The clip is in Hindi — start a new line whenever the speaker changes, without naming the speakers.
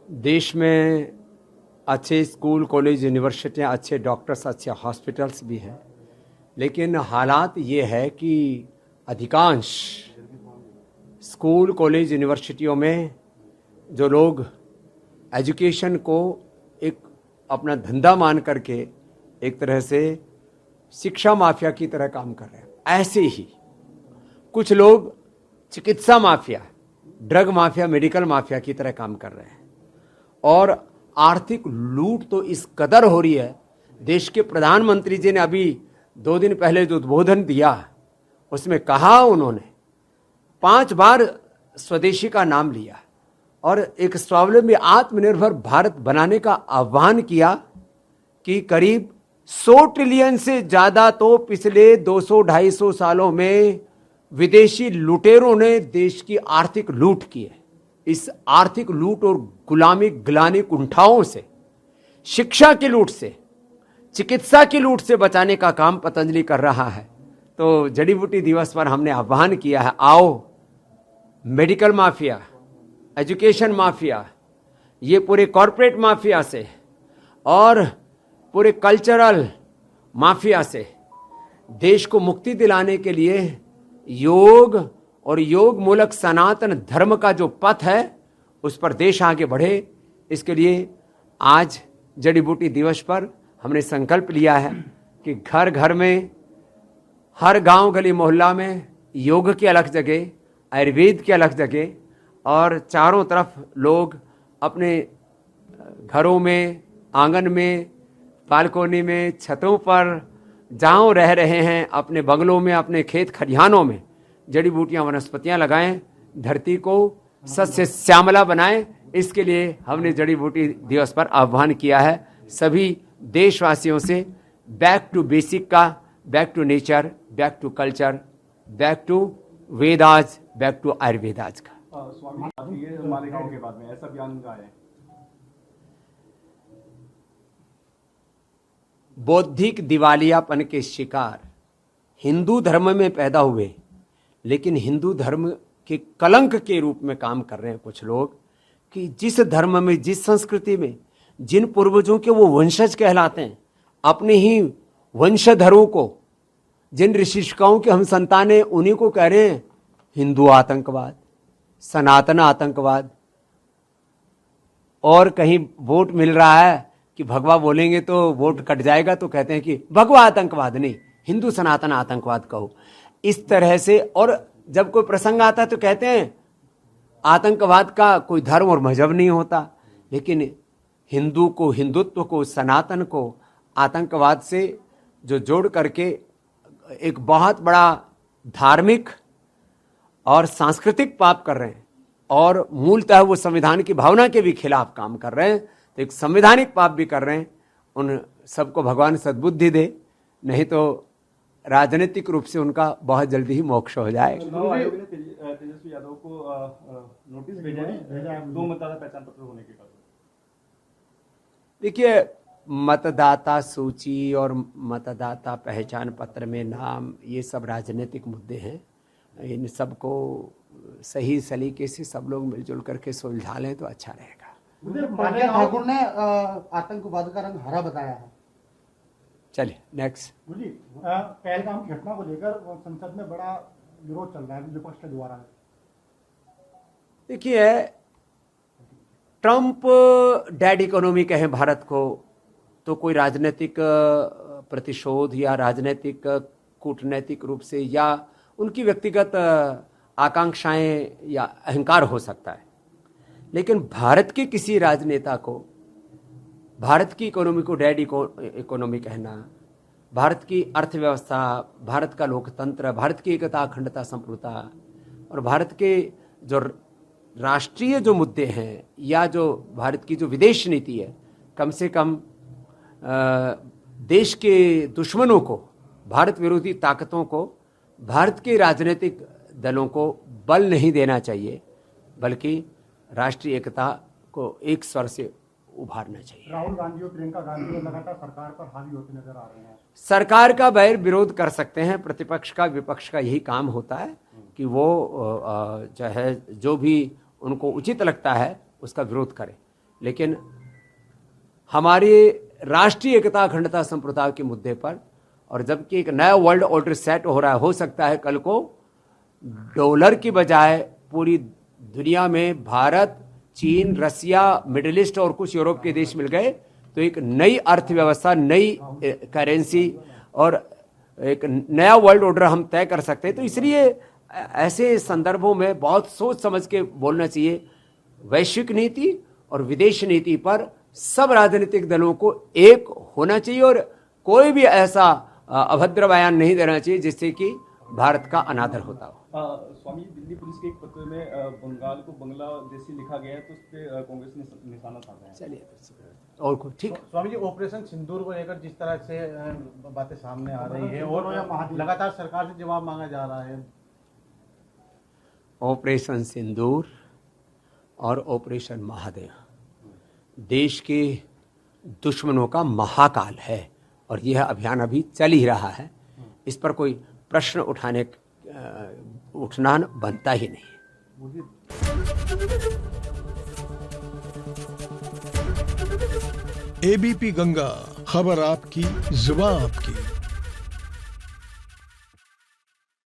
देश में अच्छे स्कूल, कॉलेज, यूनिवर्सिटियाँ, अच्छे डॉक्टर्स, अच्छे हॉस्पिटल्स भी हैं, लेकिन हालात ये है कि अधिकांश स्कूल, कॉलेज, यूनिवर्सिटियों में जो लोग एजुकेशन को एक अपना धंधा मान करके एक तरह से शिक्षा माफिया की तरह काम कर रहे हैं, ऐसे ही कुछ लोग चिकित्सा mafia, drug mafia, medical mafia की तरह काम कर रहे हैं। और आर्थिक लूट तो इस कदर हो रही है। देश के प्रधानमंत्री जी ने अभी 2 दिन पहले जो उद्बोधन दिया उसमें कहा, उन्होंने 5 बार स्वदेशी का नाम लिया और एक स्वावलंबी आत्मनिर्भर भारत बनाने का आह्वान किया कि करीब 100 ट्रिलियन से ज्यादा तो पिछले 200-250 सालों में विदेशी लुटेरों ने देश की आर्थिक लूट की है। इस आर्थिक लूट और गुलामी गिलानी कुंठाओं से, शिक्षा की लूट से, चिकित्सा की लूट से बचाने का काम पतंजलि कर रहा है। तो जड़ी बूटी दिवस पर हमने आह्वान किया है, आओ मेडिकल माफिया, एजुकेशन माफिया, ये पूरे कॉरपोरेट माफिया से और पूरे कल्चरल माफिया से देश को मुक्ति दिलाने के लिए योग और योग मूलक सनातन धर्म का जो पथ है उस पर देश आगे बढ़े। इसके लिए आज जड़ी बूटी दिवस पर हमने संकल्प लिया है कि घर घर में, हर गांव, गली, मोहल्ला में योग की अलग जगह, आयुर्वेद की अलग जगह, और चारों तरफ लोग अपने घरों में, आंगन में, बालकोनी में, छतों पर, जहाँ रह रहे हैं, अपने बंगलों में, अपने खेत खलिहानों में जड़ी बूटियां, वनस्पतियां लगाएं, धरती को सस्य श्यामला बनाएं। इसके लिए हमने जड़ी बूटी दिवस पर आह्वान किया है सभी देशवासियों से, बैक टू बेसिक का, back to nature, back to culture, back to Vedas, back to Ayurvedas का।
स्वामी, ये मालिकाओं के बाद में ऐसा बयान का है।
बौद्धिक दिवालियापन के शिकार हिंदू धर्म में पैदा हुए, लेकिन हिंदू धर्म के कलंक के रूप में काम कर रहे हैं कुछ लोग कि जिस धर्म में, जिस संस्कृति में जिन पूर्वजों के वो वंशज कहलाते हैं, अपने ही वंशधरों को, जिन ऋषिकाओं के हम संतान हैं, उन्हीं को कह रहे हैं हिंदू आतंकवाद, सनातन आतंकवाद। और कहीं वोट मिल रहा है कि भगवा बोलेंगे तो वोट कट जाएगा, तो कहते हैं कि भगवा आतंकवाद नहीं, हिंदू सनातन आतंकवाद कहो। इस तरह से, और जब कोई प्रसंग आता है तो कहते हैं आतंकवाद का कोई धर्म और मजहब नहीं होता, लेकिन हिंदू को, हिंदुत्व को, सनातन को आतंकवाद से जो जोड़ करके एक बहुत बड़ा धार्मिक और सांस्कृतिक पाप कर रहे हैं, और मूलतः वो संविधान की भावना के भी खिलाफ काम कर रहे हैं, तो एक संवैधानिक पाप भी कर रहे हैं। उन सबको भगवान सद्बुद्धि दे, नहीं तो राजनीतिक रूप से उनका बहुत जल्दी ही मोक्ष हो जाए।
चुनाव आयोग ने तेजस्वी यादव को नोटिस भेजा है 2 मतदाता पहचान पत्र होने के कारण।
देखिए, मतदाता सूची और मतदाता पहचान पत्र में नाम, ये सब राजनीतिक मुद्दे हैं। इन सबको सही सलीके से सब लोग मिलजुल करके सुलझा लें तो अच्छा रहेगा।
प्रज्ञा ठाकुर ने आतंकवाद का रंग हरा बताया है।
चलिए नेक्स्ट।
जी, पहलगाम की घटना को लेकर संसद में बड़ा विरोध चल रहा है विपक्ष के द्वारा।
देखिए, ट्रंप डेड इकोनॉमी कहें भारत को, तो कोई राजनीतिक प्रतिशोध या राजनीतिक कूटनैतिक रूप से या उनकी व्यक्तिगत आकांक्षाएं या अहंकार हो सकता है, लेकिन भारत के किसी राजनेता को भारत की इकोनॉमी को डेड इकोनॉमी कहना, भारत की अर्थव्यवस्था, भारत का लोकतंत्र, भारत की एकता, अखंडता, संप्रभुता और भारत के जो राष्ट्रीय जो मुद्दे हैं या जो भारत की जो विदेश नीति है, कम से कम देश के दुश्मनों को, भारत विरोधी ताकतों को, भारत के राजनीतिक दलों को बल नहीं देना चाहिए, बल्कि राष्ट्रीय एकता को एक स्वर से उभारना चाहिए।
राहुल गांधी और प्रियंका गांधी लगातार सरकार पर हावी होते नजर आ रहे हैं।
सरकार का वैर विरोध कर सकते हैं, प्रतिपक्ष का, विपक्ष का यही काम होता है कि वो जो है, जो भी उनको उचित लगता है उसका विरोध करें, लेकिन हमारी राष्ट्रीय एकता अखंडता संप्रभुता के मुद्दे पर, और जबकि एक नया वर्ल्ड ऑर्डर सेट हो रहा है, हो सकता है कल को डॉलर की बजाय पूरी दुनिया में भारत, चीन, रसिया, मिडिल ईस्ट और कुछ यूरोप के देश मिल गए तो एक नई अर्थव्यवस्था, नई करेंसी और एक नया वर्ल्ड ऑर्डर हम तय कर सकते हैं। तो इसलिए ऐसे संदर्भों में बहुत सोच समझ के बोलना चाहिए। वैश्विक नीति और विदेश नीति पर सब राजनीतिक दलों को एक होना चाहिए और कोई भी ऐसा अभद्र बयान नहीं देना चाहिए जिससे कि भारत का अनादर होता हो।
स्वामी, दिल्ली पुलिस के एक पत्र में बंगाल को बांग्लादेशी लिखा गया है, तो उस पर कांग्रेस ने निशाना साधा है।
चलिए और कुछ ठीक।
स्वामी जी, ऑपरेशन सिंदूर को लेकर जिस तरह से बातें सामने आ रही है और लगातार सरकार से जवाब मांगा जा रहा है।
ऑपरेशन सिंदूर और ऑपरेशन महादेव देश के दुश्मनों का महाकाल है और यह अभियान अभी चल ही रहा है। इस पर कोई प्रश्न उठना बनता ही नहीं।
एबीपी गंगा, खबर आपकी, जुबान आपकी।